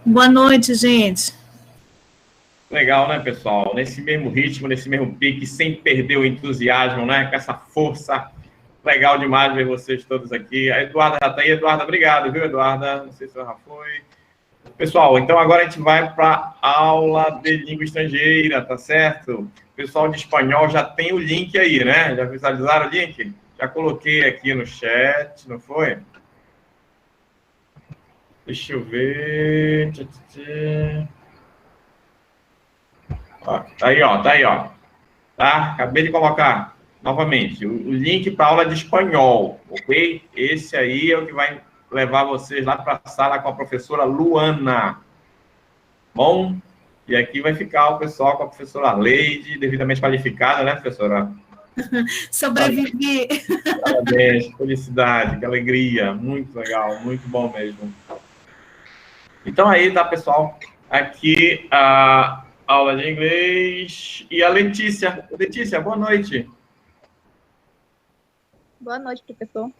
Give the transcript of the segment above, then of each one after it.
Boa noite, gente. Legal, né, pessoal? Nesse mesmo ritmo, nesse mesmo pique, sem perder o entusiasmo, né? Com essa força. Legal demais ver vocês todos aqui. A Eduarda já está aí. Eduarda, obrigado, viu, Eduarda? Não sei se ela já foi. Pessoal, então agora a gente vai para a aula de língua estrangeira, tá certo? O pessoal de espanhol já tem o link aí, né? Já visualizaram o link? Já coloquei aqui no chat, não foi? Deixa eu ver. Ó, tá aí, ó. Tá aí, ó. Tá? Acabei de colocar novamente o link para a aula de espanhol, ok? Esse aí é o que vai levar vocês lá para a sala com a professora Luana. Bom? E aqui vai ficar o pessoal com a professora Leide, devidamente qualificada, né, professora? Sobrevivi. Parabéns, felicidade, que alegria. Muito legal, muito bom mesmo. Então aí, tá, pessoal? Aqui a aula de inglês. E a Letícia. Letícia, boa noite. Boa noite, professor.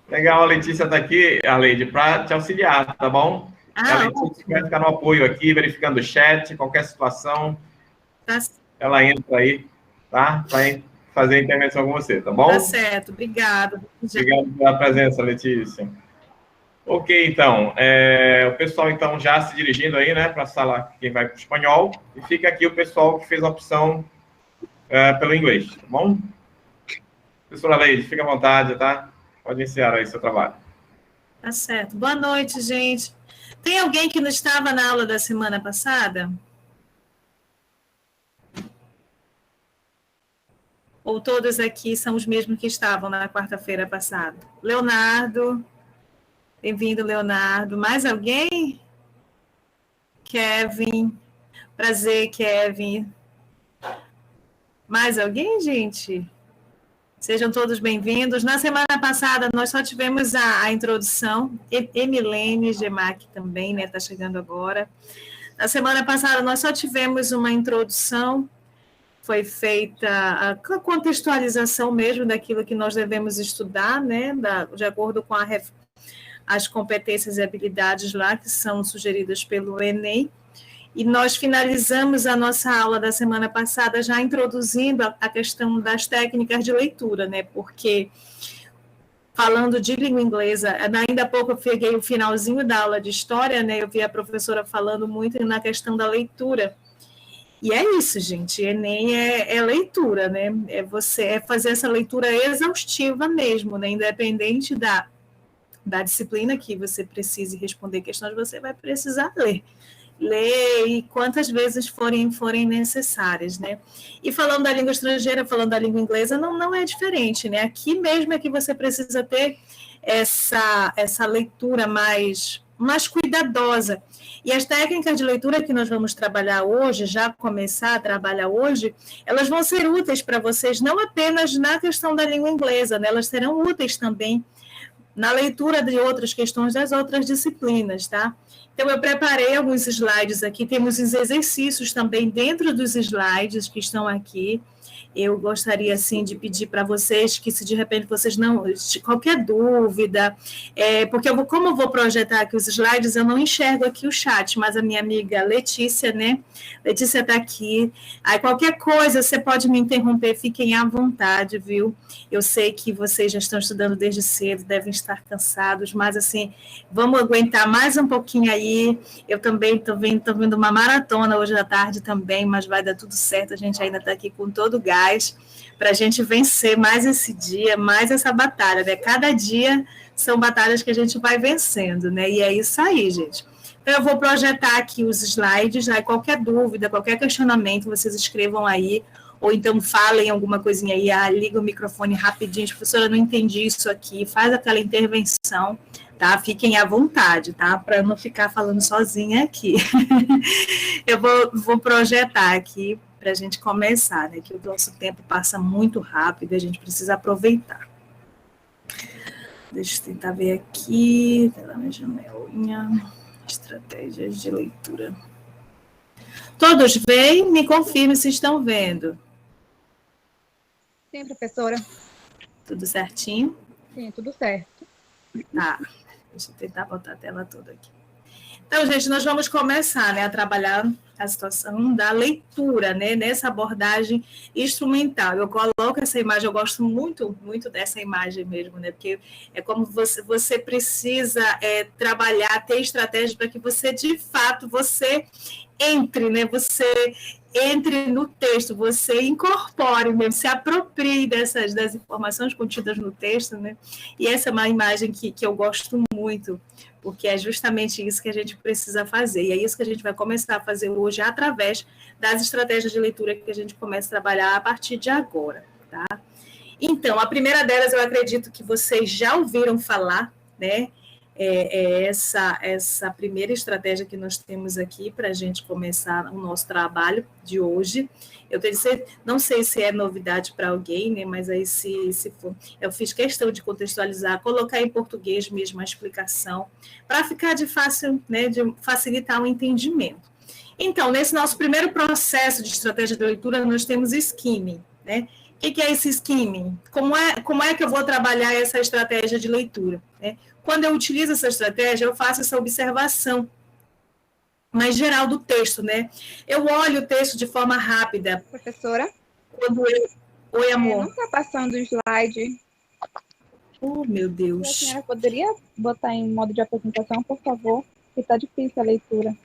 Legal, a Letícia está aqui, a Leide, para te auxiliar, tá bom? A Letícia vai ficar no apoio aqui, verificando o chat, qualquer situação, ela entra aí, tá? Para fazer a intervenção com você, tá bom? Tá certo, obrigada. Obrigado pela presença, Letícia. Ok, então, o pessoal então já se dirigindo aí, né, para a sala, quem vai para o espanhol, e fica aqui o pessoal que fez a opção pelo inglês, tá bom? Professora Leide, fica à vontade, tá? Pode iniciar aí seu trabalho. Tá certo. Boa noite, gente. Tem alguém que não estava na aula da semana passada? Ou todos aqui são os mesmos que estavam na quarta-feira passada? Leonardo. Bem-vindo, Leonardo. Mais alguém? Kevin. Prazer, Kevin. Mais alguém, gente? Sejam todos bem-vindos. Na semana passada, nós só tivemos a introdução. Emilene Gemac também, né? Está chegando agora. Na semana passada, nós só tivemos uma introdução. Foi feita a contextualização mesmo daquilo que nós devemos estudar, né? De acordo com as competências e habilidades lá que são sugeridas pelo Enem. E nós finalizamos a nossa aula da semana passada já introduzindo a questão das técnicas de leitura, né? Porque, falando de língua inglesa, ainda há pouco eu peguei o finalzinho da aula de história, né? Eu vi a professora falando muito na questão da leitura. E é isso, gente. Enem é leitura, né? É fazer essa leitura exaustiva mesmo, né? Independente da disciplina que você precise responder questões, você vai precisar ler e quantas vezes forem necessárias, né? E falando da língua estrangeira, falando da língua inglesa, não é diferente, né? Aqui mesmo é que você precisa ter essa leitura mais cuidadosa. E as técnicas de leitura que nós vamos trabalhar hoje, já começar a trabalhar hoje, elas vão ser úteis para vocês, não apenas na questão da língua inglesa, né? Elas serão úteis também na leitura de outras questões das outras disciplinas, tá? Então, eu preparei alguns slides aqui, temos os exercícios também dentro dos slides que estão aqui. Eu gostaria, assim, de pedir para vocês que, se de repente vocês não... Qualquer dúvida, porque como eu vou projetar aqui os slides, eu não enxergo aqui o chat, mas a minha amiga Letícia, né? Letícia está aqui. Aí, qualquer coisa, você pode me interromper, fiquem à vontade, viu? Eu sei que vocês já estão estudando desde cedo, devem estar cansados, mas, assim, vamos aguentar mais um pouquinho aí. Eu também estou vendo uma maratona hoje à tarde também, mas vai dar tudo certo, a gente ainda está aqui com todo o gás para a gente vencer mais esse dia, mais essa batalha, né? Cada dia são batalhas que a gente vai vencendo, né? E é isso aí, gente. Então, eu vou projetar aqui os slides, aí qualquer dúvida, qualquer questionamento, vocês escrevam aí, ou então falem alguma coisinha aí, liga o microfone rapidinho, professora, eu não entendi isso aqui, faz aquela intervenção, tá? Fiquem à vontade, tá? Para eu não ficar falando sozinha aqui. Eu vou projetar aqui para a gente começar, né? Que o nosso tempo passa muito rápido, a gente precisa aproveitar. Deixa eu tentar ver aqui, pela minha janelinha, estratégias de leitura. Todos veem? Me confirme se estão vendo. Sim, professora. Tudo certinho? Sim, tudo certo. Tá, deixa eu tentar botar a tela toda aqui. Então, gente, nós vamos começar, né, a trabalhar a situação da leitura, né, nessa abordagem instrumental. Eu coloco essa imagem, eu gosto muito, muito dessa imagem mesmo, né, porque é como você precisa trabalhar, ter estratégias para que você, de fato, você entre, né, você entre no texto, você incorpore mesmo, se aproprie das informações contidas no texto, né, e essa é uma imagem que eu gosto muito, porque é justamente isso que a gente precisa fazer, e é isso que a gente vai começar a fazer hoje através das estratégias de leitura que a gente começa a trabalhar a partir de agora, tá? Então, a primeira delas, eu acredito que vocês já ouviram falar, né? Essa primeira estratégia que nós temos aqui para a gente começar o nosso trabalho de hoje. Eu não sei se é novidade para alguém, né, mas aí se for, eu fiz questão de contextualizar, colocar em português mesmo a explicação, para ficar de fácil, né, de facilitar o entendimento. Então, nesse nosso primeiro processo de estratégia de leitura, nós temos skimming, né? O que é esse skimming? Como é que eu vou trabalhar essa estratégia de leitura? Né? Quando eu utilizo essa estratégia, eu faço essa observação mais geral do texto, né? Eu olho o texto de forma rápida. Professora? Oi, amor. Não está passando o slide. Oh, meu Deus. A senhora poderia botar em modo de apresentação, por favor? Porque está difícil a leitura.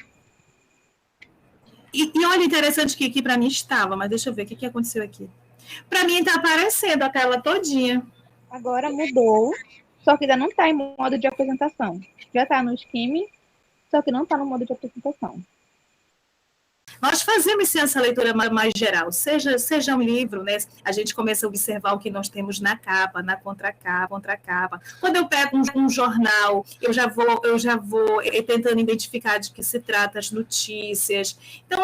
E olha, interessante que aqui para mim estava, mas deixa eu ver o que aconteceu aqui. Para mim está aparecendo a tela todinha. Agora mudou, só que ainda não está em modo de apresentação. Já está no skimming, só que não está no modo de apresentação. Nós fazemos essa leitura mais geral, seja um livro, né? A gente começa a observar o que nós temos na capa, na contracapa. Quando eu pego um jornal, eu já vou tentando identificar de que se trata as notícias. Então,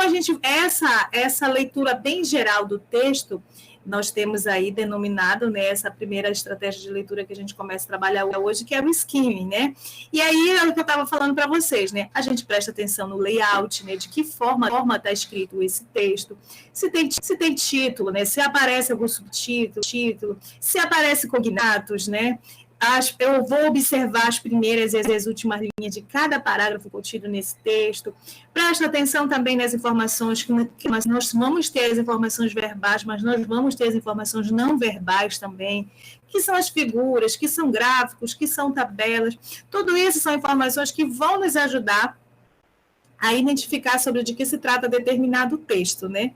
essa leitura bem geral do texto, nós temos aí denominado, né, essa primeira estratégia de leitura que a gente começa a trabalhar hoje, que é o skimming, né? E aí é o que eu estava falando para vocês, né? A gente presta atenção no layout, né? De que forma está escrito esse texto, se tem título, né? Se aparece algum subtítulo, se aparece cognatos, né? Eu vou observar as primeiras e as últimas linhas de cada parágrafo contido nesse texto. Presta atenção também nas informações, que nós vamos ter as informações verbais, mas nós vamos ter as informações não verbais também, que são as figuras, que são gráficos, que são tabelas. Tudo isso são informações que vão nos ajudar a identificar sobre de que se trata determinado texto, né?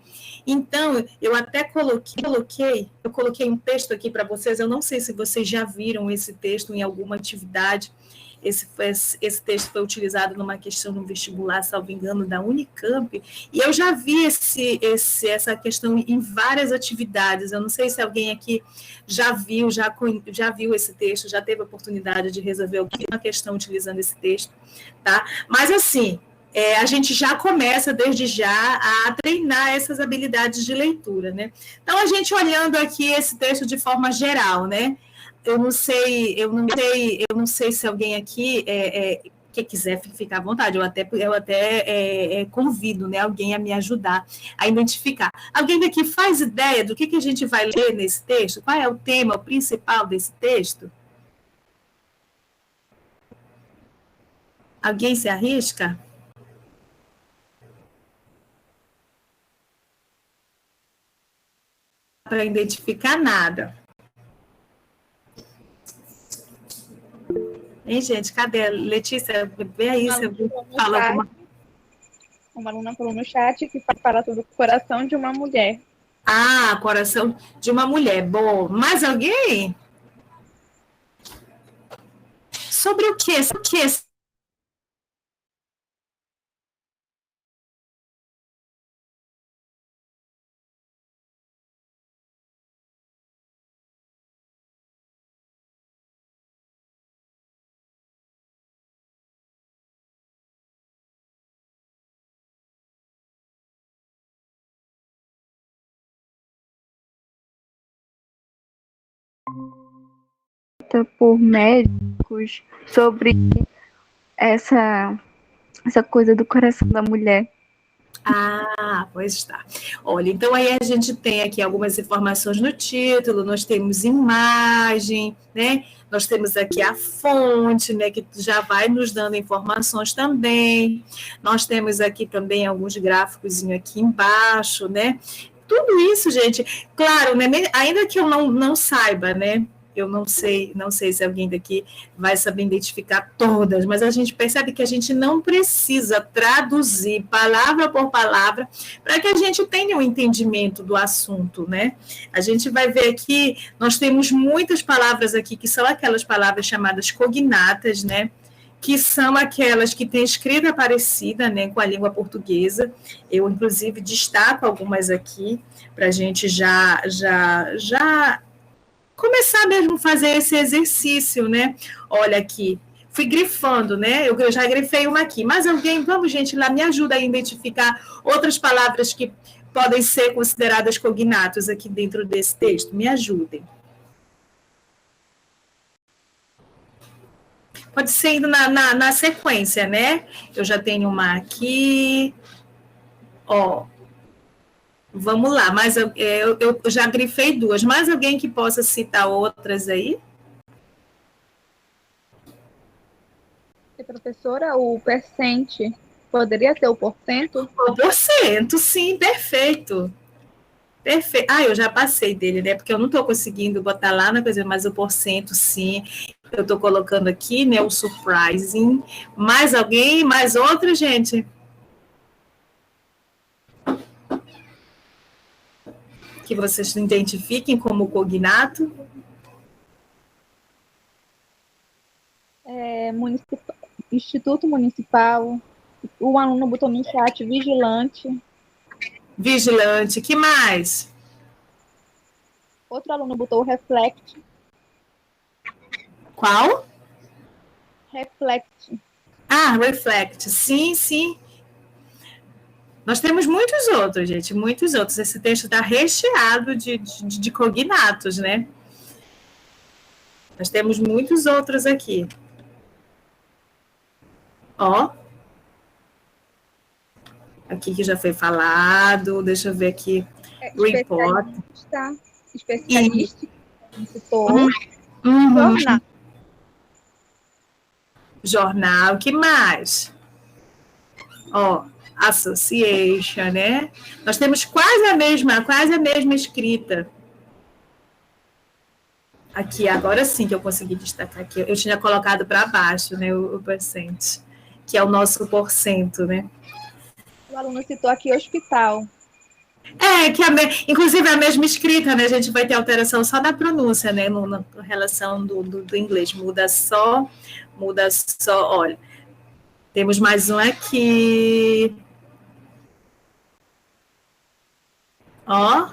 Então, eu até coloquei um texto aqui para vocês, eu não sei se vocês já viram esse texto em alguma atividade, esse texto foi utilizado numa questão no vestibular, salvo engano, da Unicamp, e eu já vi essa questão em várias atividades, eu não sei se alguém aqui já viu esse texto, já teve a oportunidade de resolver alguma questão utilizando esse texto, tá? Mas, assim, a gente já começa, desde já, a treinar essas habilidades de leitura, né? Então, a gente olhando aqui esse texto de forma geral, né? Eu não sei se alguém aqui que quiser ficar à vontade, eu até convido, né, alguém a me ajudar a identificar. Alguém daqui faz ideia do que a gente vai ler nesse texto? Qual é o tema principal desse texto? Alguém se arrisca? Para identificar nada. Hein, gente? Cadê? Letícia, vê aí se eu falo alguma coisa. Uma aluna falou no chat que fala sobre o coração de uma mulher. Ah, coração de uma mulher. Bom, mais alguém? Sobre o quê? Sobre o quê? Por médicos sobre essa coisa do coração da mulher. Ah, pois está. Olha, então aí a gente tem aqui algumas informações no título, nós temos imagem, né? Nós temos aqui a fonte, né, que já vai nos dando informações também. Nós temos aqui também alguns gráficos aqui embaixo, né? Tudo isso, gente, claro, né, ainda que eu não saiba, né? Eu não sei se alguém daqui vai saber identificar todas, mas a gente percebe que a gente não precisa traduzir palavra por palavra para que a gente tenha um entendimento do assunto, né? A gente vai ver aqui, nós temos muitas palavras aqui que são aquelas palavras chamadas cognatas, né? Que são aquelas que têm escrita parecida, né, com a língua portuguesa. Eu, inclusive, destaco algumas aqui para a gente já começar mesmo a fazer esse exercício, né? Olha aqui, fui grifando, né? Eu já grifei uma aqui. Mas alguém, vamos, gente, lá me ajuda a identificar outras palavras que podem ser consideradas cognatos aqui dentro desse texto. Me ajudem. Pode ser indo na sequência, né? Eu já tenho uma aqui. Ó. Vamos lá, mas eu já grifei duas. Mais alguém que possa citar outras aí? Professora, o percente poderia ser o porcento? O porcento, sim, perfeito. Perfeito. Ah, eu já passei dele, né? Porque eu não estou conseguindo botar lá na coisa, mas o porcento, sim. Eu estou colocando aqui, né? O surprising. Mais alguém? Mais outra, gente? Que vocês identifiquem como cognato? Instituto Municipal. O aluno botou no chat vigilante. Vigilante. Que mais? Outro aluno botou reflect. Qual? Reflect. Ah, reflect. Sim, sim. Nós temos muitos outros, gente, muitos outros. Esse texto está recheado de cognatos, né? Nós temos muitos outros aqui. Ó. Aqui que já foi falado. Deixa eu ver aqui. Report. Especialista. Jornal. Jornal. O que mais? Ó. Association, né? Nós temos quase a mesma escrita. Aqui, agora sim que eu consegui destacar aqui. Eu tinha colocado para baixo, né, o percent, que é o nosso porcento, né? O aluno citou aqui hospital. Inclusive a mesma escrita, né? A gente vai ter alteração só na pronúncia, né? Na relação do inglês. Muda só, olha. Temos mais um aqui. Ó.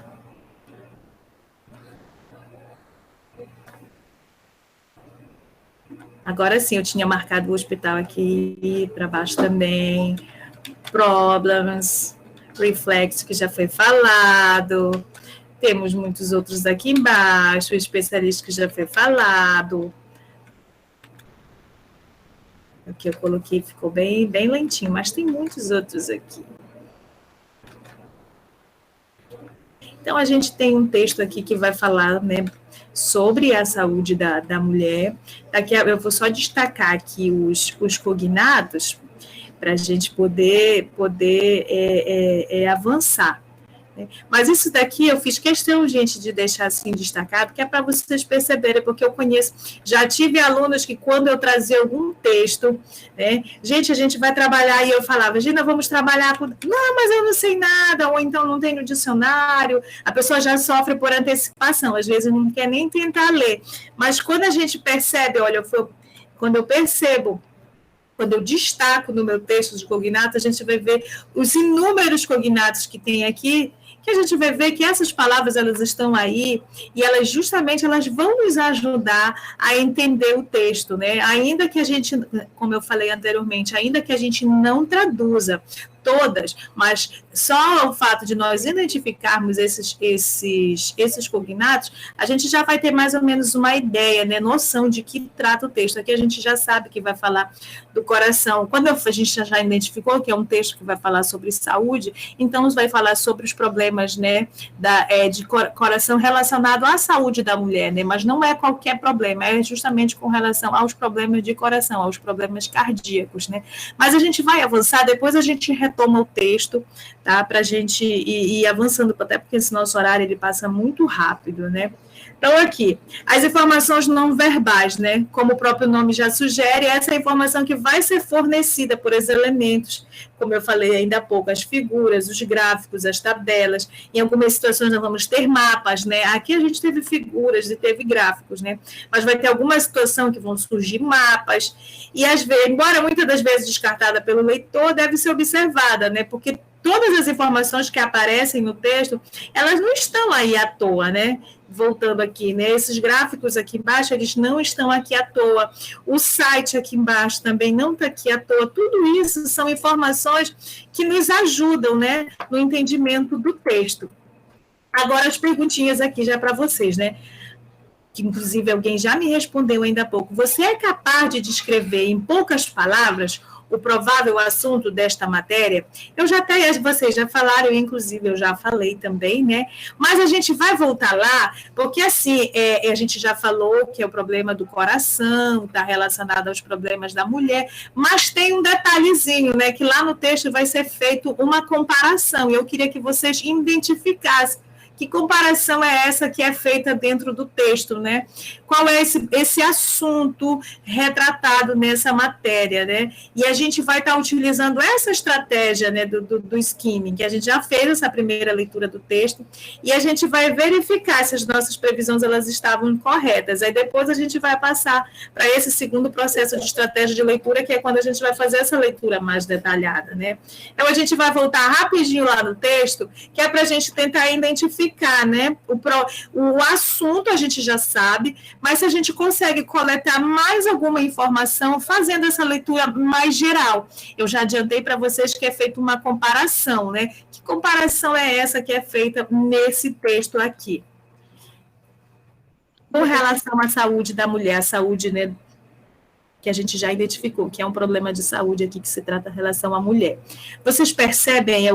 Agora sim, eu tinha marcado o hospital aqui para baixo também. Problems, reflexo, que já foi falado. Temos muitos outros aqui embaixo. O especialista, que já foi falado. O que eu coloquei ficou bem lentinho, mas tem muitos outros aqui. Então, a gente tem um texto aqui que vai falar, né, sobre a saúde da mulher. Aqui eu vou só destacar aqui os cognatos para a gente poder avançar. Mas isso daqui eu fiz questão, gente, de deixar assim destacado, que é para vocês perceberem, porque eu conheço, já tive alunos que quando eu trazia algum texto, né, gente, a gente vai trabalhar, e eu falava, Gina, vamos trabalhar com... Não, mas eu não sei nada, ou então não tem no dicionário, a pessoa já sofre por antecipação, às vezes não quer nem tentar ler, mas quando a gente percebe, olha, quando eu percebo, quando eu destaco no meu texto de cognato, a gente vai ver os inúmeros cognatos que tem aqui, que a gente vai ver que essas palavras, elas estão aí, e elas justamente, elas vão nos ajudar a entender o texto, né? Ainda que a gente, como eu falei anteriormente, ainda que a gente não traduza, todas, mas só o fato de nós identificarmos esses cognatos, a gente já vai ter mais ou menos uma ideia, né, noção de que trata o texto. Aqui a gente já sabe que vai falar do coração. Quando a gente já identificou que é um texto que vai falar sobre saúde, então vai falar sobre os problemas, né, de coração relacionado à saúde da mulher, né, mas não é qualquer problema, é justamente com relação aos problemas de coração, aos problemas cardíacos, né. Mas a gente vai avançar, depois a gente retoma o texto, tá, para a gente ir avançando, até porque esse nosso horário ele passa muito rápido, né. Então, aqui, as informações não verbais, né? Como o próprio nome já sugere, essa é a informação que vai ser fornecida por esses elementos, como eu falei ainda há pouco, as figuras, os gráficos, as tabelas. Em algumas situações nós vamos ter mapas, né? Aqui a gente teve figuras e teve gráficos, né? Mas vai ter alguma situação que vão surgir mapas, e às vezes, embora muitas das vezes descartada pelo leitor, deve ser observada, né? Porque todas as informações que aparecem no texto, elas não estão aí à toa, né? Voltando aqui, né? Esses gráficos aqui embaixo, eles não estão aqui à toa. O site aqui embaixo também não está aqui à toa. Tudo isso são informações que nos ajudam, né, no entendimento do texto. Agora, as perguntinhas aqui já para vocês, né? Que, inclusive, alguém já me respondeu ainda há pouco. Você é capaz de descrever em poucas palavras o provável assunto desta matéria? Eu já até, vocês já falaram, inclusive eu já falei também, né? Mas a gente vai voltar lá, porque assim, a gente já falou que é o problema do coração, está relacionado aos problemas da mulher, mas tem um detalhezinho, né? Que lá no texto vai ser feito uma comparação, e eu queria que vocês identificassem. Que comparação é essa que é feita dentro do texto, né? Qual é esse assunto retratado nessa matéria, né? E a gente vai estar utilizando essa estratégia, né, do skimming, que a gente já fez essa primeira leitura do texto, e a gente vai verificar se as nossas previsões elas estavam corretas. Aí depois a gente vai passar para esse segundo processo de estratégia de leitura, que é quando a gente vai fazer essa leitura mais detalhada, né? Então a gente vai voltar rapidinho lá no texto, que é para a gente tentar identificar, né? O assunto a gente já sabe, mas se a gente consegue coletar mais alguma informação fazendo essa leitura mais geral. Eu já adiantei para vocês que é feita uma comparação, né? Que comparação é essa que é feita nesse texto aqui? Com relação à saúde da mulher, a saúde, né, que a gente já identificou, que é um problema de saúde aqui que se trata em relação à mulher. Vocês percebem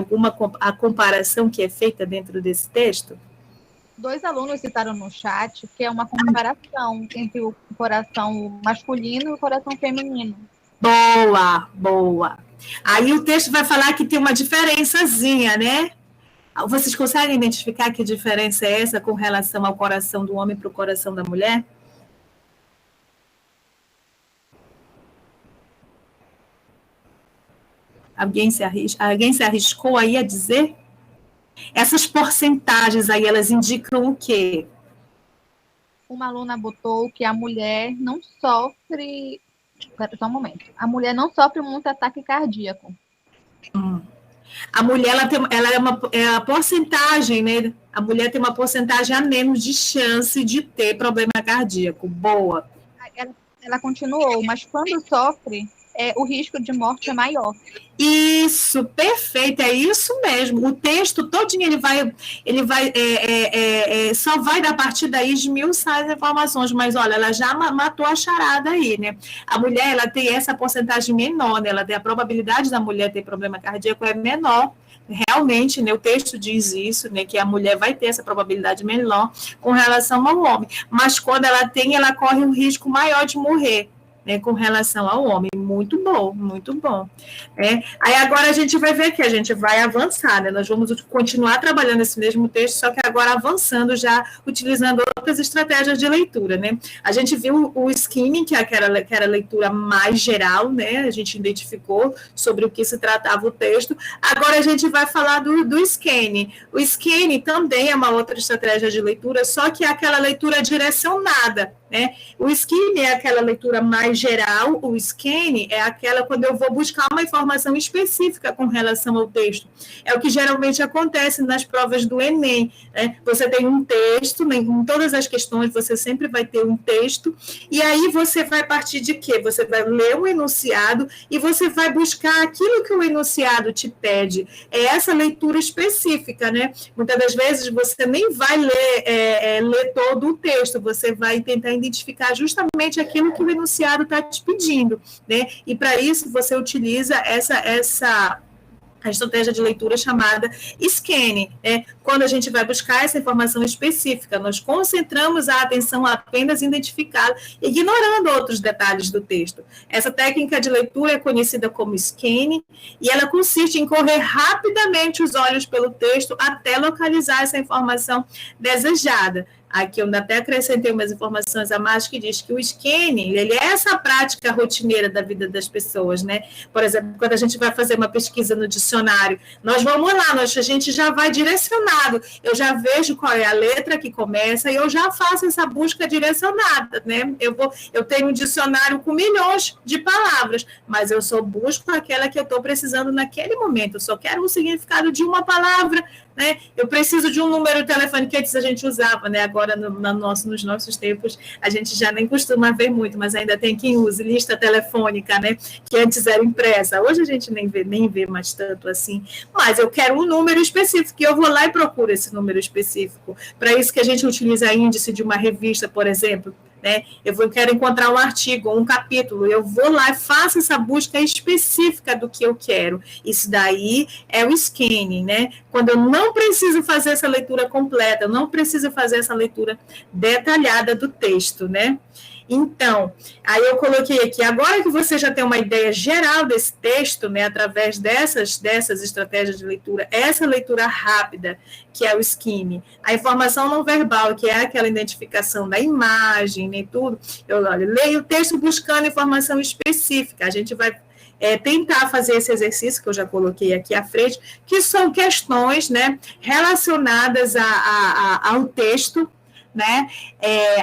a comparação que é feita dentro desse texto? 2 alunos citaram no chat que é uma comparação entre o coração masculino e o coração feminino. Boa, boa. Aí o texto vai falar que tem uma diferençazinha, né? Vocês conseguem identificar que diferença é essa com relação ao coração do homem para o coração da mulher? Alguém se arriscou aí a dizer? Essas porcentagens aí, elas indicam o quê? Uma aluna botou que a mulher não sofre... Espera só um momento. A mulher não sofre muito ataque cardíaco. A mulher, a porcentagem, né? A mulher tem uma porcentagem a menos de chance de ter problema cardíaco. Boa. Ela continuou, mas quando sofre... o risco de morte é maior. Isso, perfeito, é isso mesmo. O texto todinho, ele vai só vai a partir daí esmiuçar as informações, mas olha, ela já matou a charada aí, né? A mulher, ela tem essa porcentagem menor, né? Ela tem a probabilidade da mulher ter problema cardíaco é menor. Realmente, né, o texto diz isso, né, que a mulher vai ter essa probabilidade menor com relação ao homem, mas quando ela tem, ela corre um risco maior de morrer, né, com relação ao homem. Muito bom, muito bom. Aí agora a gente vai ver que a gente vai avançar, né? Nós vamos continuar trabalhando esse mesmo texto, só que agora avançando, já utilizando outras estratégias de leitura, né? A gente viu o skimming, que era a leitura mais geral, né? A gente identificou sobre o que se tratava o texto. Agora a gente vai falar do scanning. O scanning também é uma outra estratégia de leitura, só que é aquela leitura direcionada, O skim é aquela leitura mais geral, o scan é aquela quando eu vou buscar uma informação específica com relação ao texto. É o que geralmente acontece nas provas do Enem. Você tem um texto, em todas as questões você sempre vai ter um texto, e aí você vai partir de quê? Você vai ler o enunciado e você vai buscar aquilo que o enunciado te pede. É essa leitura específica, né? Muitas das vezes você nem vai ler todo o texto, você vai tentar identificar justamente aquilo que o enunciado está te pedindo, né? E para isso você utiliza a estratégia de leitura chamada scanning, né? Quando a gente vai buscar essa informação específica, nós concentramos a atenção apenas em identificá-la, ignorando outros detalhes do texto. Essa técnica de leitura é conhecida como scanning, e ela consiste em correr rapidamente os olhos pelo texto até localizar essa informação desejada. Aqui eu até acrescentei umas informações a mais que diz que o scanning, ele é essa prática rotineira da vida das pessoas, né? Por exemplo, quando a gente vai fazer uma pesquisa no dicionário, nós vamos lá, a gente já vai direcionado, eu já vejo qual é a letra que começa e eu já faço essa busca direcionada, né? Eu tenho um dicionário com milhões de palavras, mas eu só busco aquela que eu estou precisando naquele momento, eu só quero um significado de uma palavra, né? Eu preciso de um número de telefone que antes a gente usava, né? Agora, nos nossos tempos, a gente já nem costuma ver muito, mas ainda tem quem use lista telefônica, né? Que antes era impressa. Hoje a gente nem vê mais tanto assim. Mas eu quero um número específico, e eu vou lá e procuro esse número específico. Para isso que a gente utiliza índice de uma revista, por exemplo, né? Eu quero encontrar um artigo, um capítulo, eu vou lá e faço essa busca específica do que eu quero. Isso daí é o scanning, né? Quando eu não preciso fazer essa leitura completa, eu não preciso fazer essa leitura detalhada do texto, né? Então, aí eu coloquei aqui, agora que você já tem uma ideia geral desse texto, né, através dessas estratégias de leitura, essa leitura rápida, que é o skimming, a informação não verbal, que é aquela identificação da imagem, nem tudo, eu leio o texto buscando informação específica, a gente vai tentar fazer esse exercício que eu já coloquei aqui à frente, que são questões, né, relacionadas ao texto, né?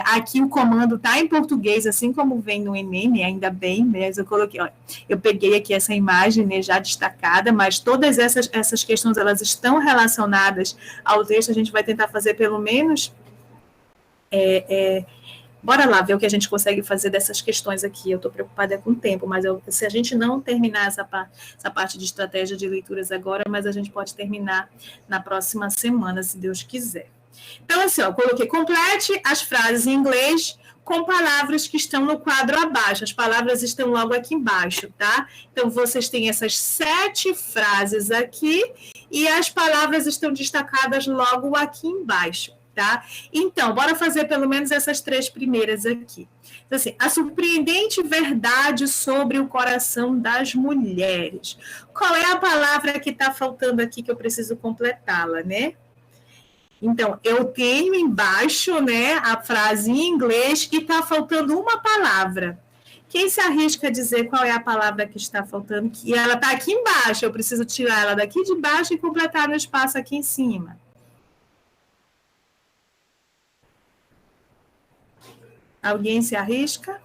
Aqui o comando está em português, assim como vem no Enem, né? Ainda bem, mas eu coloquei, olha, eu peguei aqui essa imagem, né, já destacada, mas todas essas questões, elas estão relacionadas ao texto, a gente vai tentar fazer pelo menos, bora lá ver o que a gente consegue fazer dessas questões aqui. Eu estou preocupada com o tempo, mas se a gente não terminar essa parte de estratégia de leituras agora, mas a gente pode terminar na próxima semana, se Deus quiser. Então, assim, eu coloquei, complete as frases em inglês com palavras que estão no quadro abaixo. As palavras estão logo aqui embaixo, tá? Então, vocês têm essas 7 frases aqui e as palavras estão destacadas logo aqui embaixo, tá? Então, bora fazer pelo menos essas 3 primeiras aqui. Então, assim, a surpreendente verdade sobre o coração das mulheres. Qual é a palavra que está faltando aqui que eu preciso completá-la, né? Então, eu tenho embaixo, né, a frase em inglês e está faltando uma palavra. Quem se arrisca a dizer qual é a palavra que está faltando? E ela está aqui embaixo, eu preciso tirar ela daqui de baixo e completar no espaço aqui em cima. Alguém se arrisca?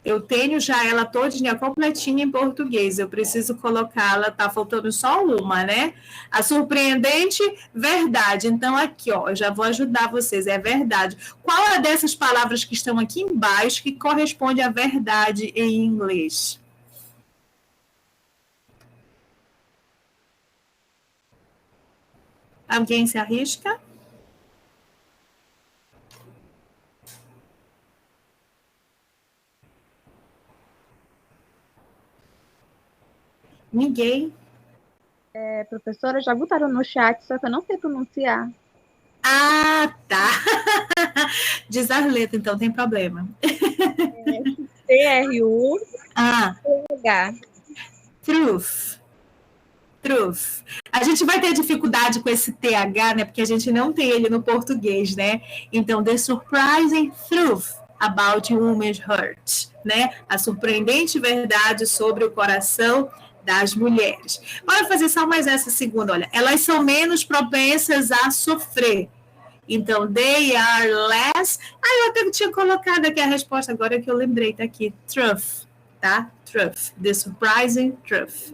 Eu tenho já ela todinha completinha em português, eu preciso colocá-la, tá faltando só uma, né? A surpreendente verdade. Então, aqui, ó, eu já vou ajudar vocês, é verdade. Qual é dessas palavras que estão aqui embaixo que corresponde à verdade em inglês? Alguém se arrisca? Ninguém? Professora, já botaram no chat, só que eu não sei pronunciar. Ah, tá. Diz Arleta, então, tem problema. T-R-U-H. Truth. Truth. A gente vai ter dificuldade com esse TH, né? Porque a gente não tem ele no português, né? Então, the surprising truth about women's heart, né? A surpreendente verdade sobre o coração das mulheres. Bora fazer só mais essa segunda, olha. Elas são menos propensas a sofrer. Então, they are less... eu até tinha colocado aqui a resposta agora que eu lembrei, tá aqui. Truth, tá? Truth. The surprising truth.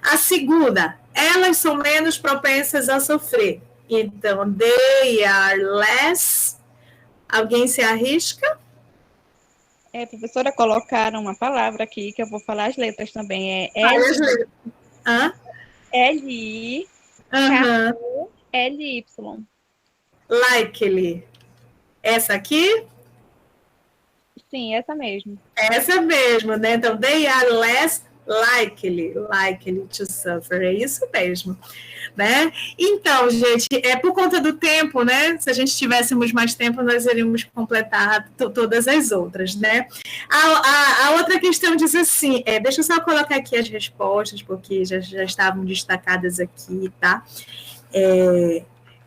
A segunda, elas são menos propensas a sofrer. Então, they are less... Alguém se arrisca? Professora, colocaram uma palavra aqui, que eu vou falar as letras também. L-I-K-U-L-Y. Likely. Essa aqui? Sim, essa mesmo. Essa mesmo, né? Então, they are less likely to suffer. É isso mesmo, né? Então, gente, por conta do tempo, né? Se a gente tivéssemos mais tempo, nós iríamos completar todas as outras, né? A outra questão diz assim, deixa eu só colocar aqui as respostas, porque já estavam destacadas aqui, tá?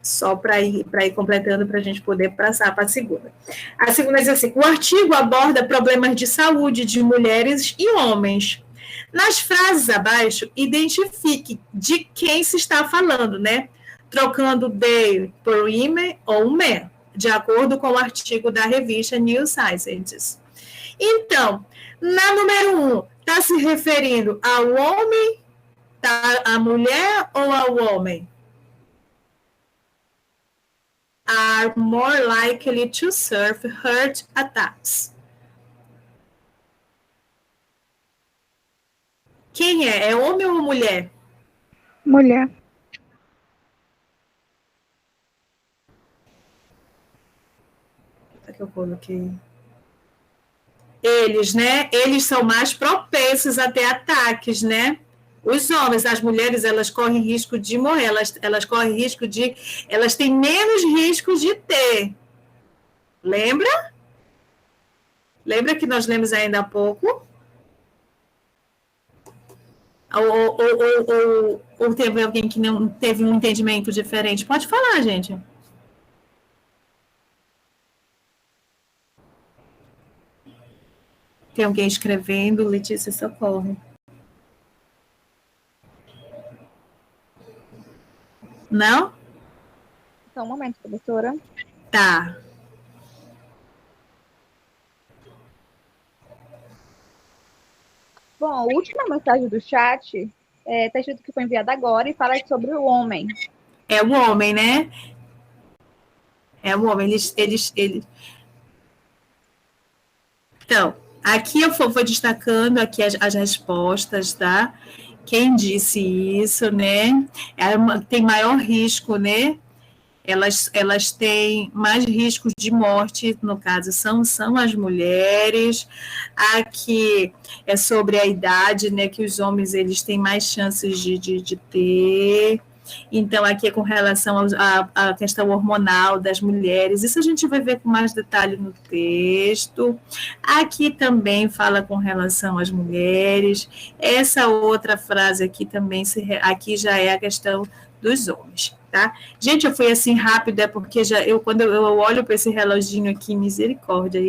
Só para ir completando, para a gente poder passar para a segunda. A segunda diz assim, o artigo aborda problemas de saúde de mulheres e homens. Nas frases abaixo, identifique de quem se está falando, né? Trocando they por women ou men, de acordo com o artigo da revista New Scientist. Então, na número 1, está se referindo ao homem, à mulher ou ao homem? Are more likely to suffer heart attacks. Quem é? É homem ou mulher? Mulher. O que eu coloquei? Eles, né? Eles são mais propensos a ter ataques, né? Os homens, as mulheres, elas correm risco de morrer, elas correm risco de... Elas têm menos risco de ter. Lembra? Lembra que nós lemos ainda há pouco? Ou teve alguém que não teve um entendimento diferente? Pode falar, gente. Tem alguém escrevendo, Letícia, socorre. Não? Só um momento, professora. Tá. Bom, a última mensagem do chat está escrito que foi enviada agora e fala sobre o homem. É o homem, né? É o homem. Eles... Então, aqui eu vou destacando aqui as respostas, tá? Quem disse isso, né? Tem maior risco, né? Elas têm mais riscos de morte, no caso, são as mulheres. Aqui é sobre a idade, né? Que os homens eles têm mais chances de ter. Então, aqui é com relação à questão hormonal das mulheres. Isso a gente vai ver com mais detalhe no texto. Aqui também fala com relação às mulheres. Essa outra frase aqui também, aqui já é a questão dos homens, tá? Gente, eu fui assim rápido, porque quando eu olho para esse reloginho aqui, misericórdia,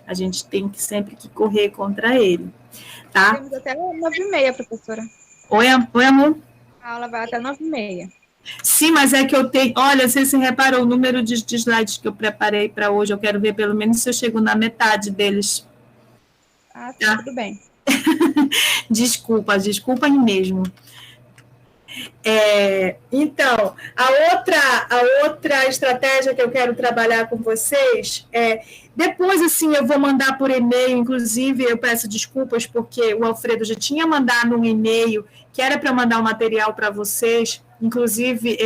a gente tem que sempre que correr contra ele, tá? Temos até 9h30, professora. Oi, amor? A aula vai até 9h30. Sim, mas é que eu tenho... Olha, você reparou o número de slides que eu preparei para hoje, eu quero ver pelo menos se eu chego na metade deles. Ah, tá, tudo bem. Desculpa mesmo. Então, a outra estratégia que eu quero trabalhar com vocês depois, assim, eu vou mandar por e-mail, inclusive eu peço desculpas porque o Alfredo já tinha mandado um e-mail que era para mandar um material para vocês, inclusive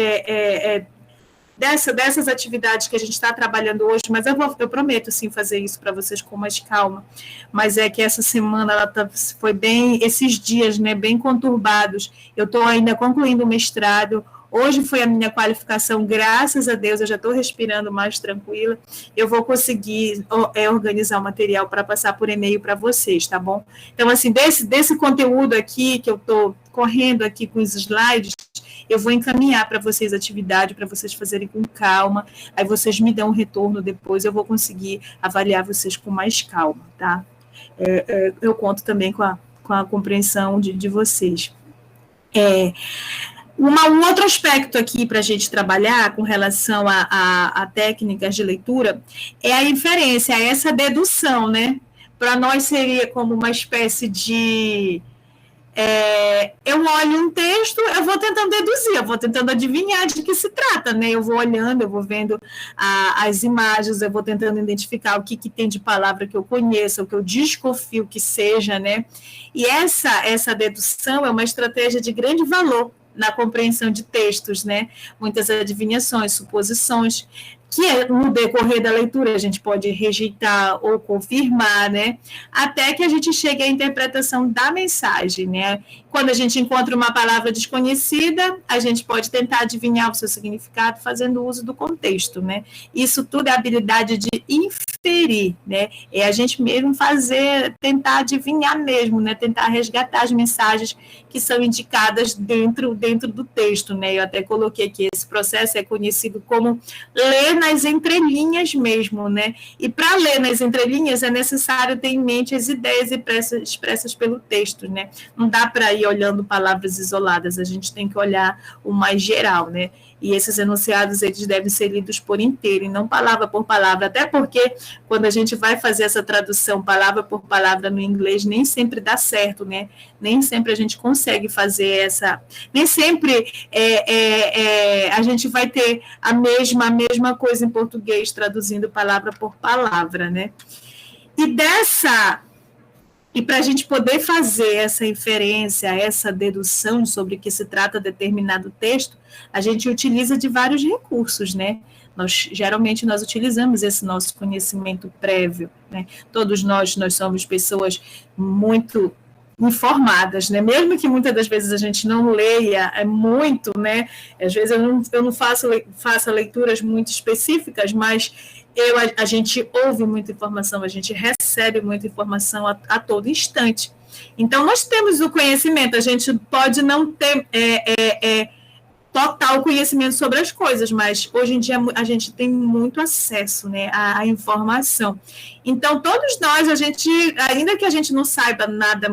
dessas atividades que a gente está trabalhando hoje, mas eu prometo, sim, fazer isso para vocês com mais calma, mas é que essa semana foi bem, esses dias, né, bem conturbados, eu estou ainda concluindo o mestrado, hoje foi a minha qualificação, graças a Deus, eu já estou respirando mais tranquila, eu vou conseguir organizar o material para passar por e-mail para vocês, tá bom? Então, assim, desse conteúdo aqui, que eu estou correndo aqui com os slides, eu vou encaminhar para vocês a atividade, para vocês fazerem com calma, aí vocês me dão um retorno depois, eu vou conseguir avaliar vocês com mais calma, tá? Eu conto também com a compreensão de vocês. Um outro aspecto aqui para a gente trabalhar com relação a técnicas de leitura é a inferência, essa dedução, né? Para nós seria como uma espécie de... eu olho um texto, eu vou tentando deduzir, eu vou tentando adivinhar de que se trata, né? Eu vou olhando, eu vou vendo as imagens, eu vou tentando identificar o que tem de palavra que eu conheço, o que eu desconfio que seja, né? E essa dedução é uma estratégia de grande valor na compreensão de textos, né? Muitas adivinhações, suposições, que no decorrer da leitura a gente pode rejeitar ou confirmar, né? Até que a gente chegue à interpretação da mensagem, né? Quando a gente encontra uma palavra desconhecida, a gente pode tentar adivinhar o seu significado fazendo uso do contexto, né? Isso tudo é habilidade de inferir, né? É a gente mesmo tentar adivinhar mesmo, né? Tentar resgatar as mensagens que são indicadas dentro do texto, né? Eu até coloquei que esse processo é conhecido como ler nas entrelinhas mesmo, né? E para ler nas entrelinhas é necessário ter em mente as ideias expressas pelo texto, né? Não dá para ir olhando palavras isoladas, a gente tem que olhar o mais geral, né? E esses enunciados, eles devem ser lidos por inteiro, e não palavra por palavra, até porque quando a gente vai fazer essa tradução palavra por palavra no inglês, nem sempre dá certo, né? Nem sempre a gente consegue fazer nem sempre a gente vai ter a mesma coisa em português, traduzindo palavra por palavra, né? E para a gente poder fazer essa inferência, essa dedução sobre o que se trata determinado texto, a gente utiliza de vários recursos, né? Geralmente nós utilizamos esse nosso conhecimento prévio, né? Todos nós somos pessoas muito informadas, né? Mesmo que muitas das vezes a gente não leia muito, né? Às vezes eu não faço leituras muito específicas, mas a gente ouve muita informação, a gente recebe muita informação a todo instante. Então, nós temos o conhecimento, a gente pode não ter total conhecimento sobre as coisas, mas hoje em dia a gente tem muito acesso, né, à informação. Então, todos nós, ainda que a gente não saiba nada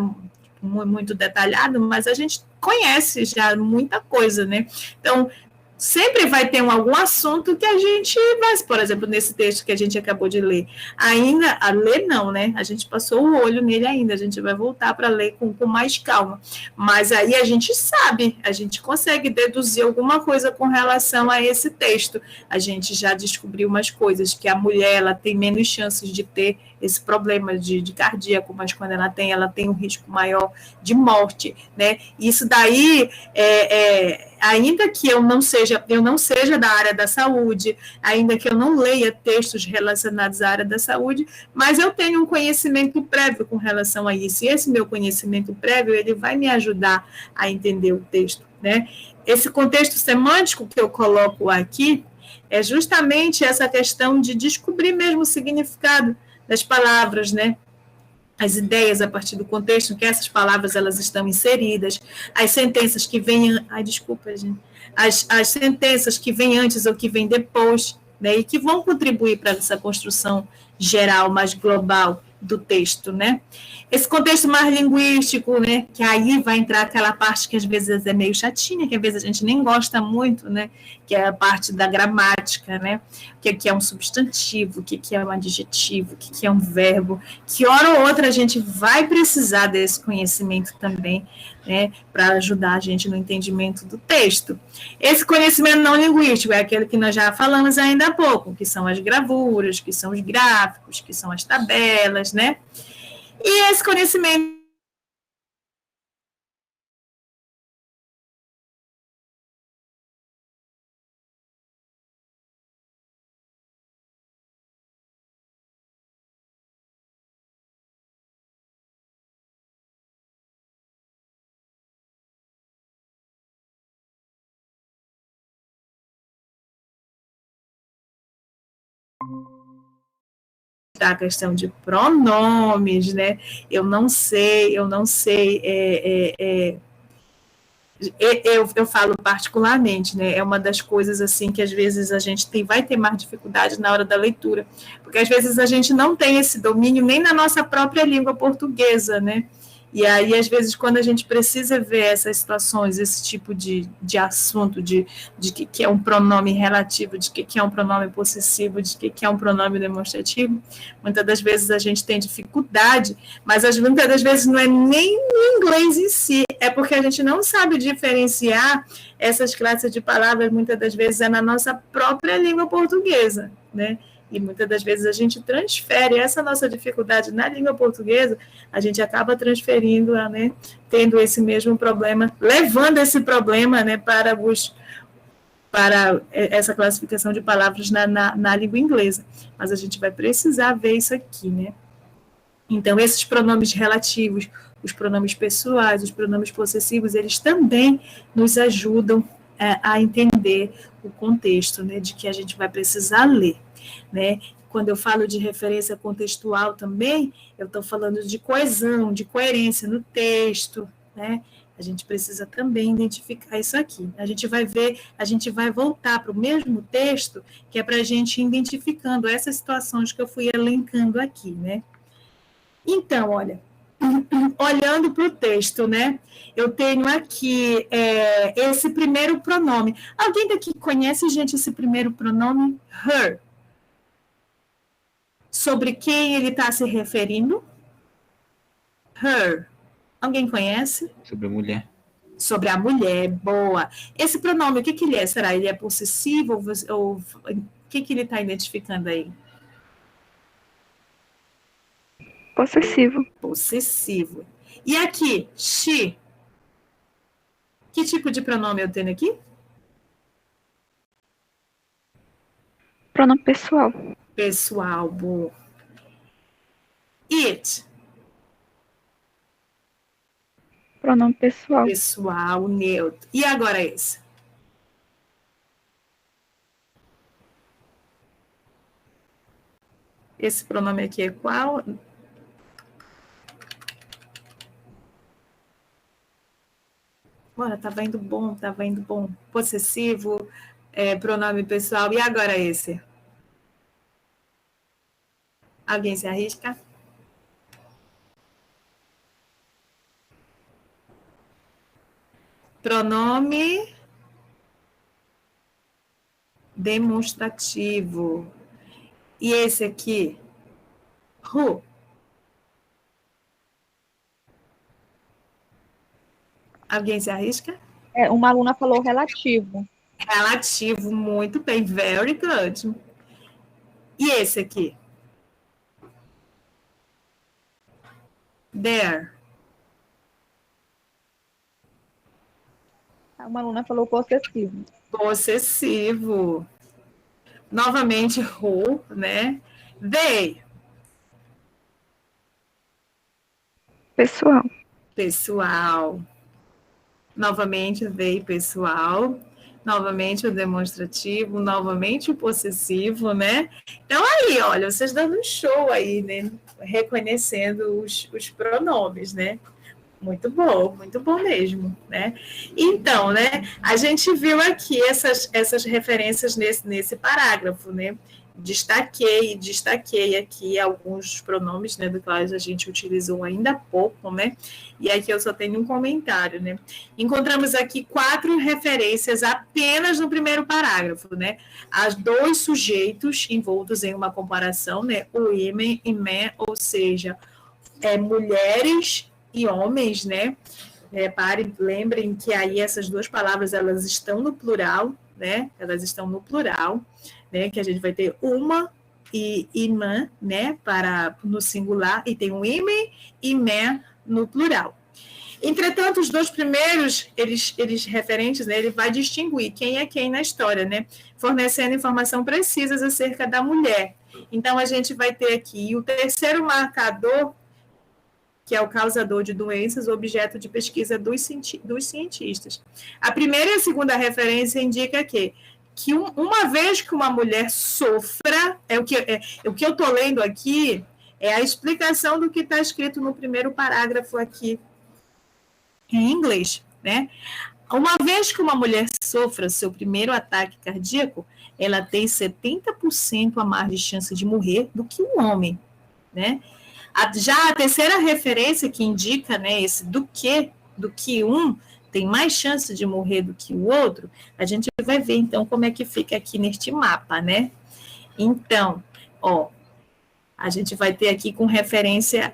muito detalhado, mas a gente conhece já muita coisa, né? Então, sempre vai ter algum assunto que a gente vai, por exemplo, nesse texto que a gente acabou de ler. Ainda, a ler não, né? A gente passou o olho nele ainda, a gente vai voltar para ler com mais calma. Mas aí a gente sabe, a gente consegue deduzir alguma coisa com relação a esse texto. A gente já descobriu umas coisas, que a mulher ela tem menos chances de ter esse problema de cardíaco, mas quando ela tem um risco maior de morte, né? Isso daí, ainda que eu não seja da área da saúde, ainda que eu não leia textos relacionados à área da saúde, mas eu tenho um conhecimento prévio com relação a isso, e esse meu conhecimento prévio, ele vai me ajudar a entender o texto, né? Esse contexto semântico que eu coloco aqui é justamente essa questão de descobrir mesmo o significado das palavras, né? As ideias a partir do contexto em que essas palavras elas estão inseridas, as sentenças que vêm... desculpa, gente. As sentenças que vêm antes ou que vêm depois, né? E que vão contribuir para essa construção geral, mais global do texto, né? Esse contexto mais linguístico, né? Que aí vai entrar aquela parte que às vezes é meio chatinha, que às vezes a gente nem gosta muito, né? Que é a parte da gramática, né? O que é um substantivo, o que é um adjetivo, o que é um verbo, que hora ou outra a gente vai precisar desse conhecimento também, né? Para ajudar a gente no entendimento do texto. Esse conhecimento não linguístico é aquele que nós já falamos ainda há pouco, que são as gravuras, que são os gráficos, que são as tabelas, né? E esse conhecimento da questão de pronomes, né? Eu não sei, eu falo particularmente, né? É uma das coisas assim que às vezes a gente vai ter mais dificuldade na hora da leitura, porque às vezes a gente não tem esse domínio nem na nossa própria língua portuguesa, né? E aí, às vezes, quando a gente precisa ver essas situações, esse tipo de assunto, de que é um pronome relativo, de que é um pronome possessivo, de que é um pronome demonstrativo, muitas das vezes a gente tem dificuldade, mas muitas das vezes não é nem no inglês em si, é porque a gente não sabe diferenciar essas classes de palavras, muitas das vezes é na nossa própria língua portuguesa, né? E muitas das vezes a gente transfere essa nossa dificuldade na língua portuguesa, a gente acaba transferindo, né, tendo esse mesmo problema, levando esse problema, né, para essa classificação de palavras na língua inglesa. Mas a gente vai precisar ver isso aqui, né? Então, esses pronomes relativos, os pronomes pessoais, os pronomes possessivos, eles também nos ajudam a entender o contexto, né, de que a gente vai precisar ler, né? Quando eu falo de referência contextual também, eu estou falando de coesão, de coerência no texto, né? A gente precisa também identificar isso aqui. A gente vai ver, a gente vai voltar para o mesmo texto, que é para a gente ir identificando essas situações que eu fui elencando aqui, né? Então, olha, olhando para o texto, né? Eu tenho aqui esse primeiro pronome. Alguém daqui conhece, gente, esse primeiro pronome? Her. Sobre quem ele está se referindo? Her. Alguém conhece? Sobre a mulher. Sobre a mulher, boa. Esse pronome, o que ele é? Será? Ele é possessivo? Ou o que ele está identificando aí? Possessivo. Possessivo. E aqui, she. Que tipo de pronome eu tenho aqui? Pronome pessoal. Pessoal, boa. It. Pronome pessoal. Pessoal, neutro. E agora esse? Esse pronome aqui é qual? Bora, estava indo bom, estava indo bom. Possessivo, pronome pessoal. E agora esse? Alguém se arrisca? Pronome demonstrativo. E esse aqui? Who? Alguém se arrisca? Uma aluna falou relativo. Relativo, muito bem, very good. E esse aqui? There. Uma aluna falou possessivo. Possessivo. Novamente, who, né? They. Pessoal. Pessoal. Novamente, they, pessoal. Novamente, o demonstrativo. Novamente, o possessivo, né? Então, aí, olha, vocês dando um show aí, né? Reconhecendo os pronomes, né? Muito bom mesmo, né? Então, né, a gente viu aqui essas referências nesse parágrafo, né? Destaquei aqui alguns pronomes, né, do quais a gente utilizou ainda há pouco, né? E aqui eu só tenho um comentário, né? Encontramos aqui 4 referências apenas no primeiro parágrafo, né? As 2 sujeitos envoltos em uma comparação, né? Women e men, ou seja, mulheres e homens, né? Lembrem que aí essas 2 palavras, elas estão no plural, né? Elas estão no plural, né? Que a gente vai ter uma e irmã, né? No singular, e tem um women e men no plural. Entretanto, os 2 primeiros, eles referentes, né? Ele vai distinguir quem é quem na história, né? Fornecendo informação precisas acerca da mulher. Então, a gente vai ter aqui o terceiro marcador, que é o causador de doenças, objeto de pesquisa dos cientistas. A primeira e a segunda referência indica que uma vez que uma mulher sofra, o que eu estou lendo aqui é a explicação do que está escrito no primeiro parágrafo aqui em inglês, né? Uma vez que uma mulher sofra seu primeiro ataque cardíaco, ela tem 70% a mais de chance de morrer do que um homem, né? Já a terceira referência que indica, né, esse do que um tem mais chance de morrer do que o outro, a gente vai ver, então, como é que fica aqui neste mapa, né? Então, ó, a gente vai ter aqui com referência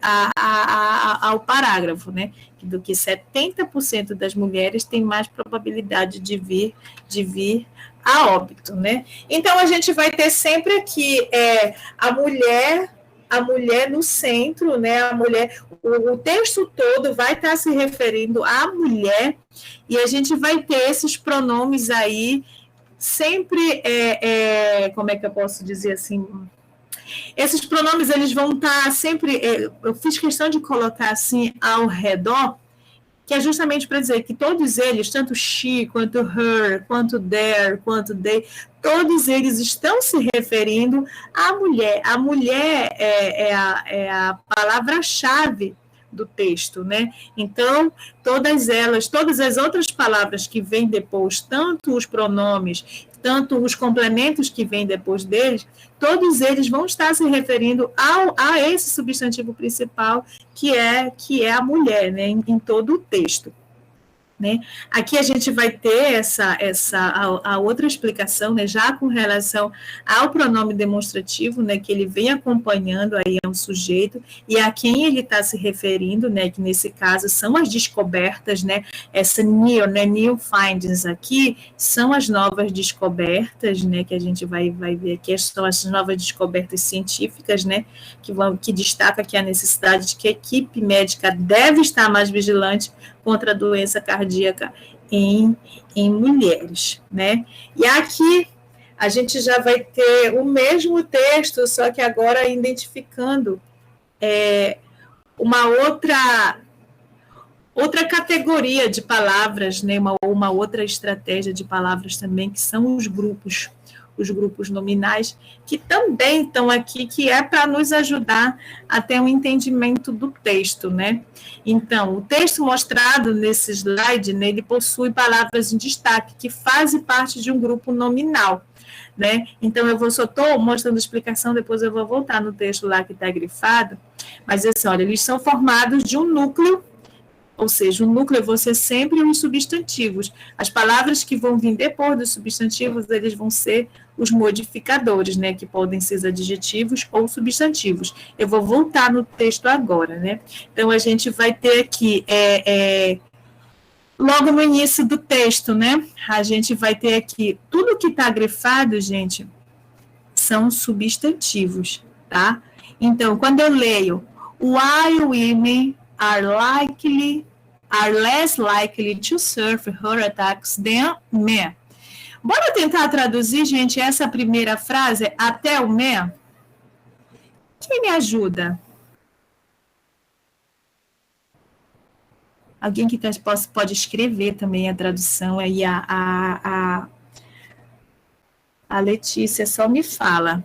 ao parágrafo, né? Do que 70% das mulheres têm mais probabilidade de vir a óbito, né? Então, a gente vai ter sempre aqui a mulher no centro, né? A mulher, o texto todo vai estar se referindo à mulher, e a gente vai ter esses pronomes aí sempre, como é que eu posso dizer assim? Esses pronomes, eles vão estar sempre, eu fiz questão de colocar assim ao redor, que é justamente para dizer que todos eles, tanto she, quanto her, quanto their, quanto they, todos eles estão se referindo à mulher. A mulher é a palavra-chave do texto, né? Então, todas as outras palavras que vêm depois, tanto os pronomes, tanto os complementos que vêm depois deles, todos eles vão estar se referindo a esse substantivo principal, que é a mulher, né, em todo o texto. Né? Aqui a gente vai ter a outra explicação, né, já com relação ao pronome demonstrativo, né, que ele vem acompanhando aí um sujeito, e a quem ele está se referindo, né, que nesse caso são as descobertas, né, essa new findings aqui, são as novas descobertas, né, que a gente vai ver aqui, são as novas descobertas científicas, né, que destaca aqui a necessidade de que a equipe médica deve estar mais vigilante contra a doença cardíaca em mulheres, né? E aqui a gente já vai ter o mesmo texto, só que agora identificando uma outra categoria de palavras, né? Uma outra estratégia de palavras também, que são os grupos nominais, que também estão aqui, que é para nos ajudar a ter um entendimento do texto, né? Então, o texto mostrado nesse slide, né, ele possui palavras em destaque, que fazem parte de um grupo nominal, né? Então, eu só estou mostrando a explicação, depois eu vou voltar no texto lá que está grifado, mas assim, olha, eles são formados de um núcleo, ou seja, o núcleo vão ser sempre os substantivos. As palavras que vão vir depois dos substantivos, eles vão ser os modificadores, né, que podem ser adjetivos ou substantivos. Eu vou voltar no texto agora, né? Então, a gente vai ter aqui, logo no início do texto, né, a gente vai ter aqui, tudo que está grifado, gente, são substantivos, tá? Então, quando eu leio, why women are less likely to suffer heart attacks than men. Bora tentar traduzir, gente, essa primeira frase até o men? Quem me ajuda? Alguém que pode escrever também a tradução aí, a Letícia só me fala.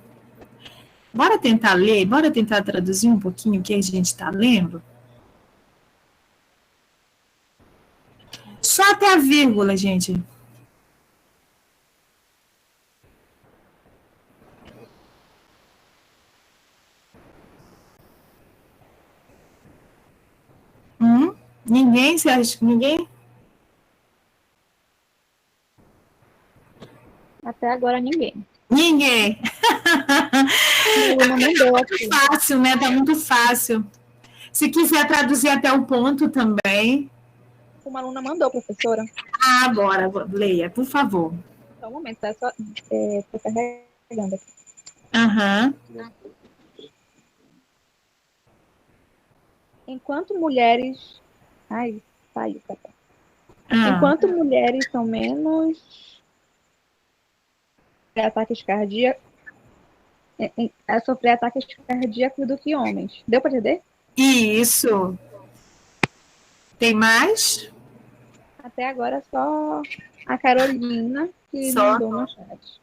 Bora tentar ler, bora tentar traduzir um pouquinho o que a gente está lendo? Só até a vírgula, gente. Ninguém se acha? Ninguém? Até agora ninguém. Ninguém. Não mandou Tá muito fácil, né? Tá muito fácil. Se quiser traduzir até o ponto também. Uma aluna mandou, professora. Ah, bora, leia, por favor. Só um momento, tá? Tô carregando aqui. Aham. Enquanto mulheres... Ai, saiu, tá bom. Ah. Enquanto mulheres são menos ataques cardíacos, sofrer ataques cardíacos do que homens. Deu para entender? Isso. Tem mais? Até agora só a Carolina que mandou no chat.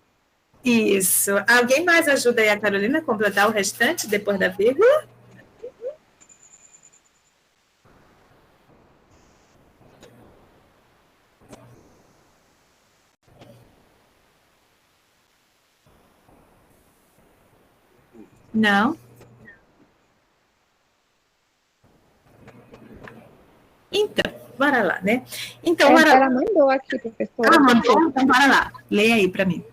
Isso. Alguém mais ajuda aí a Carolina a completar o restante depois da vírgula? Não? bora lá, né? Então, ela mandou aqui, professora. Mandou? Então, bora lá. Leia aí para mim.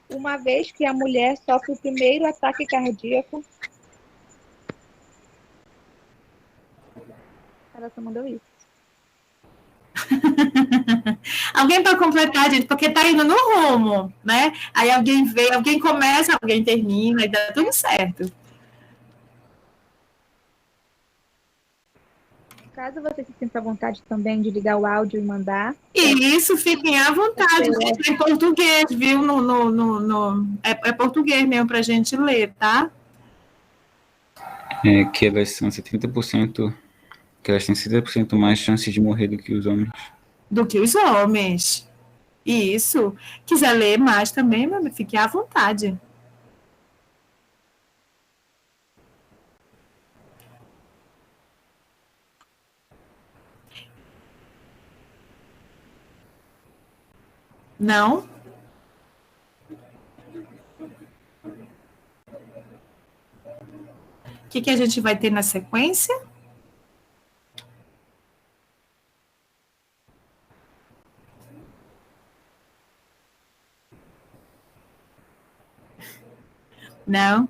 Uma vez que a mulher sofre o primeiro ataque cardíaco. Ela só mandou isso. Alguém para completar, gente, porque tá indo no rumo, né? Aí alguém vê, alguém começa, alguém termina e dá tudo certo. Caso você se sinta à vontade também de ligar o áudio e mandar. Isso, fiquem à vontade. Gente, é em português, viu? É português mesmo para a gente ler, tá? Que elas são 70%, que elas têm 70% mais chances de morrer do que os homens. Do que os homens. Isso. Quiser ler mais também, fique à vontade. Não? O que a gente vai ter na sequência? Não?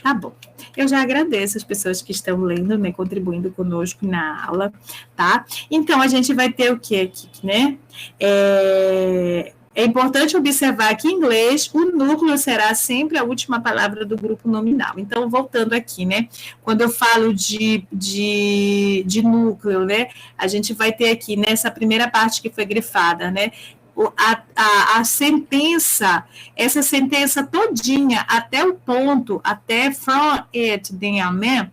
Tá bom. Eu já agradeço as pessoas que estão lendo, né, contribuindo conosco na aula, tá? Então, a gente vai ter o que aqui, né? É importante observar que em inglês o núcleo será sempre a última palavra do grupo nominal. Então, voltando aqui, né? Quando eu falo de núcleo, né? A gente vai ter aqui nessa primeira parte que foi grifada, né? A sentença, essa sentença todinha, até o ponto, até from it, then amen,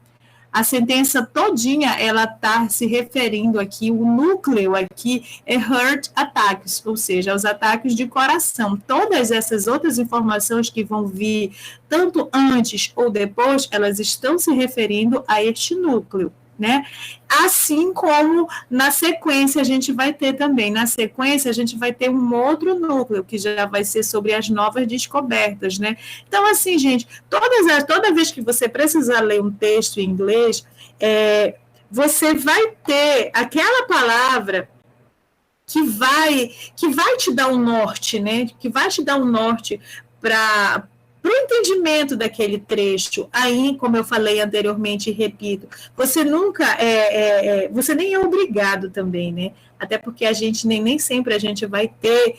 a sentença todinha, ela está se referindo aqui, o núcleo aqui é heart attacks, ou seja, os ataques de coração. Todas essas outras informações que vão vir, tanto antes ou depois, elas estão se referindo a este núcleo, né? Assim como na sequência a gente vai ter também, na sequência a gente vai ter um outro núcleo, que já vai ser sobre as novas descobertas, né? Então, assim, gente, toda vez que você precisar ler um texto em inglês, você vai ter aquela palavra que vai te dar um norte, né? Que vai te dar um norte para o entendimento daquele trecho. Aí, como eu falei anteriormente e repito, você nunca você nem é obrigado também, né? Até porque a gente nem sempre a gente vai ter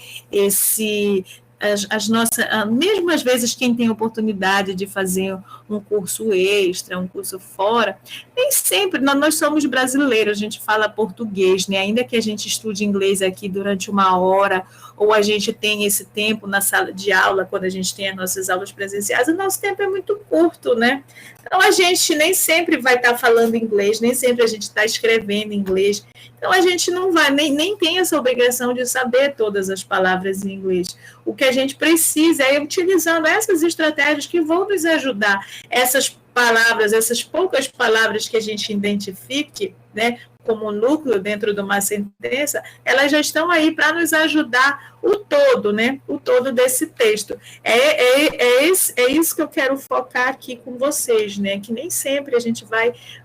as nossas, mesmo às vezes quem tem oportunidade de fazer um curso extra, um curso fora, nem sempre, nós somos brasileiros, a gente fala português, né? Ainda que a gente estude inglês aqui durante 1 hora, ou a gente tem esse tempo na sala de aula, quando a gente tem as nossas aulas presenciais, o nosso tempo é muito curto, né? Então, a gente nem sempre vai estar falando inglês, nem sempre a gente está escrevendo inglês, então a gente não vai, nem tem essa obrigação de saber todas as palavras em inglês. O que a gente precisa é utilizando essas estratégias que vão nos ajudar, essas palavras, essas poucas palavras que a gente identifique, né, como núcleo dentro de uma sentença, elas já estão aí para nos ajudar o todo, né, o todo desse texto. É isso que eu quero focar aqui com vocês, né, que nem sempre a gente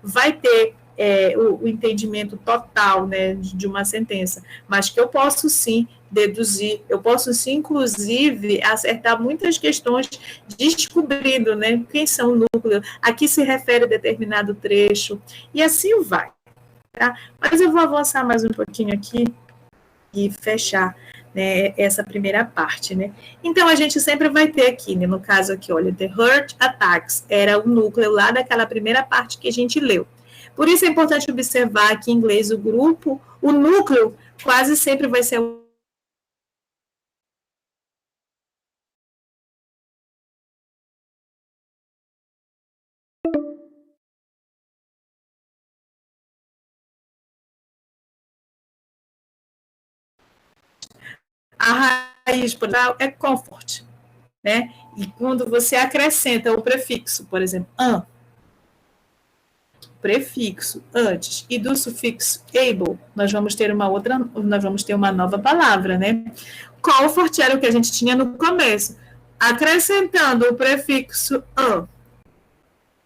vai ter o entendimento total, né, de uma sentença, mas que eu posso sim deduzir, eu posso sim, inclusive, acertar muitas questões descobrindo, né, quem são o núcleo, a que se refere determinado trecho, e assim vai, tá? Mas eu vou avançar mais um pouquinho aqui e fechar, né, essa primeira parte, né? Então, a gente sempre vai ter aqui, né, no caso aqui, olha, the heart attacks, era o núcleo lá daquela primeira parte que a gente leu. Por isso é importante observar que em inglês o grupo, o núcleo, quase sempre vai ser a raiz é comfort, né? E quando você acrescenta o prefixo, por exemplo, an, prefixo antes e do sufixo able, nós vamos ter uma nova palavra, né? Comfort era o que a gente tinha no começo. Acrescentando o prefixo an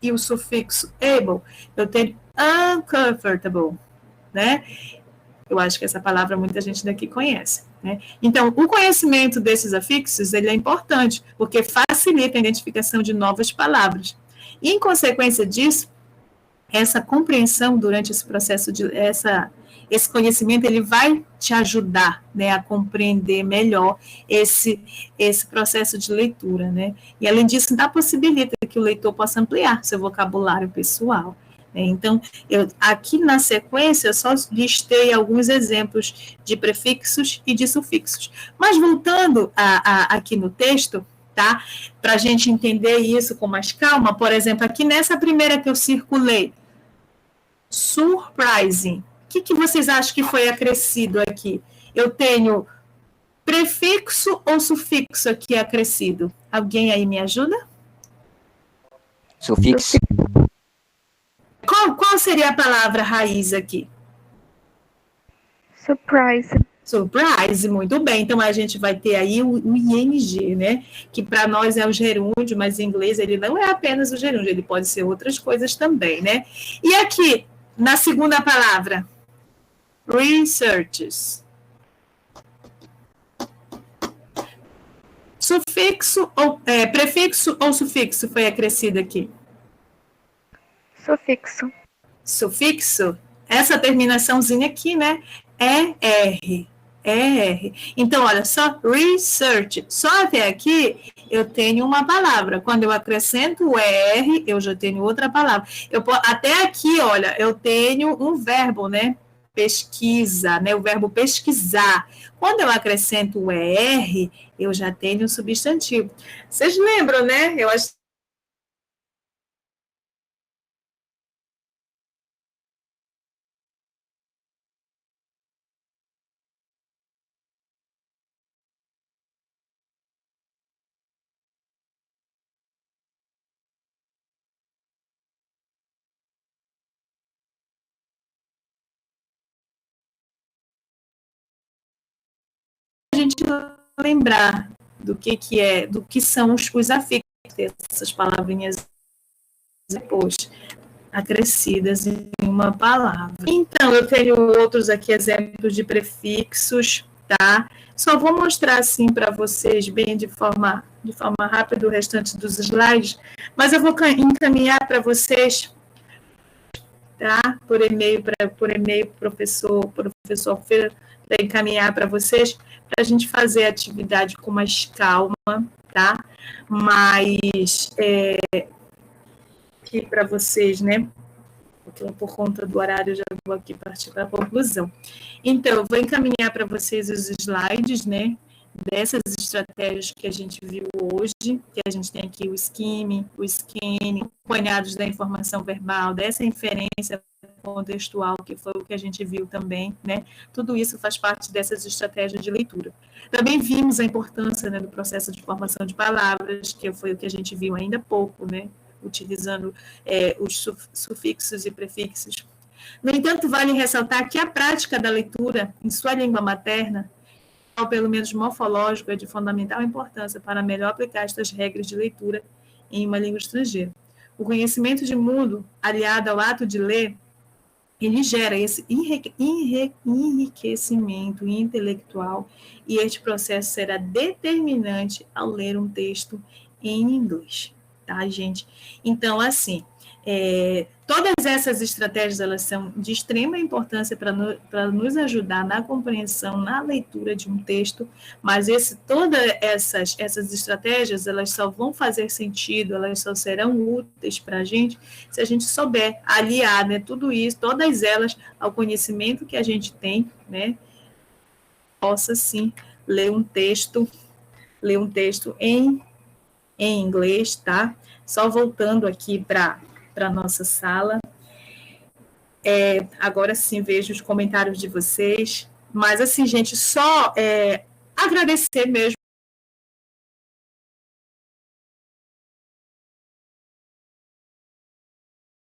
e o sufixo able, eu tenho uncomfortable, né? Eu acho que essa palavra muita gente daqui conhece, né? Então, o conhecimento desses afixos, ele é importante, porque facilita a identificação de novas palavras. E, em consequência disso, essa compreensão durante esse processo esse conhecimento, ele vai te ajudar, né, a compreender melhor esse processo de leitura, né? E, além disso, dá possibilita que o leitor possa ampliar seu vocabulário pessoal. Então, aqui na sequência, eu só listei alguns exemplos de prefixos e de sufixos. Mas, voltando aqui no texto, tá? Para a gente entender isso com mais calma, por exemplo, aqui nessa primeira que eu circulei, surprising. O que vocês acham que foi acrescido aqui? Eu tenho prefixo ou sufixo aqui acrescido? Alguém aí me ajuda? Sufixo. Qual seria a palavra raiz aqui? Surprise. Surprise, muito bem. Então, a gente vai ter aí o ing, né? Que para nós é o gerúndio, mas em inglês ele não é apenas o gerúndio, ele pode ser outras coisas também, né? E aqui, na segunda palavra, researches. Prefixo ou sufixo foi acrescido aqui? Sufixo. Sufixo, essa terminaçãozinha aqui, né? ER. Então, olha só, research. Só até aqui eu tenho uma palavra. Quando eu acrescento o ER, eu já tenho outra palavra. Até aqui, olha, eu tenho um verbo, né? Pesquisa, né? O verbo pesquisar. Quando eu acrescento o ER, eu já tenho um substantivo. Vocês lembram, né? Eu acho a gente lembrar do que são os afixos, essas palavrinhas depois acrescidas em uma palavra. Então, eu tenho outros aqui exemplos de prefixos, tá? Só vou mostrar assim para vocês bem de forma rápida o restante dos slides, mas eu vou encaminhar para vocês, tá? Por e-mail, professor Feira, para encaminhar para vocês, para a gente fazer a atividade com mais calma, tá? Mas, aqui para vocês, né? Porque por conta do horário, eu já vou aqui partir para a conclusão. Então, eu vou encaminhar para vocês os slides, né? Dessas estratégias que a gente viu hoje, que a gente tem aqui o skimming, o scanning, acompanhados da informação verbal, dessa inferência contextual, que foi o que a gente viu também, né? Tudo isso faz parte dessas estratégias de leitura. Também vimos a importância, né, do processo de formação de palavras, que foi o que a gente viu ainda há pouco, né? Utilizando os sufixos e prefixos. No entanto, vale ressaltar que a prática da leitura em sua língua materna, ou pelo menos morfológico, é de fundamental importância para melhor aplicar estas regras de leitura em uma língua estrangeira. O conhecimento de mundo, aliado ao ato de ler, ele gera esse enriquecimento intelectual, e este processo será determinante ao ler um texto em inglês, tá, gente? Então, assim, todas essas estratégias, elas são de extrema importância para nos ajudar na compreensão, na leitura de um texto, mas todas essas estratégias, elas só vão fazer sentido, elas só serão úteis para a gente se a gente souber aliar, né, tudo isso, todas elas, ao conhecimento que a gente tem, né, possa, sim, ler um texto em inglês, tá? Só voltando aqui para a nossa sala. Agora sim, vejo os comentários de vocês. Mas, assim, gente, só agradecer mesmo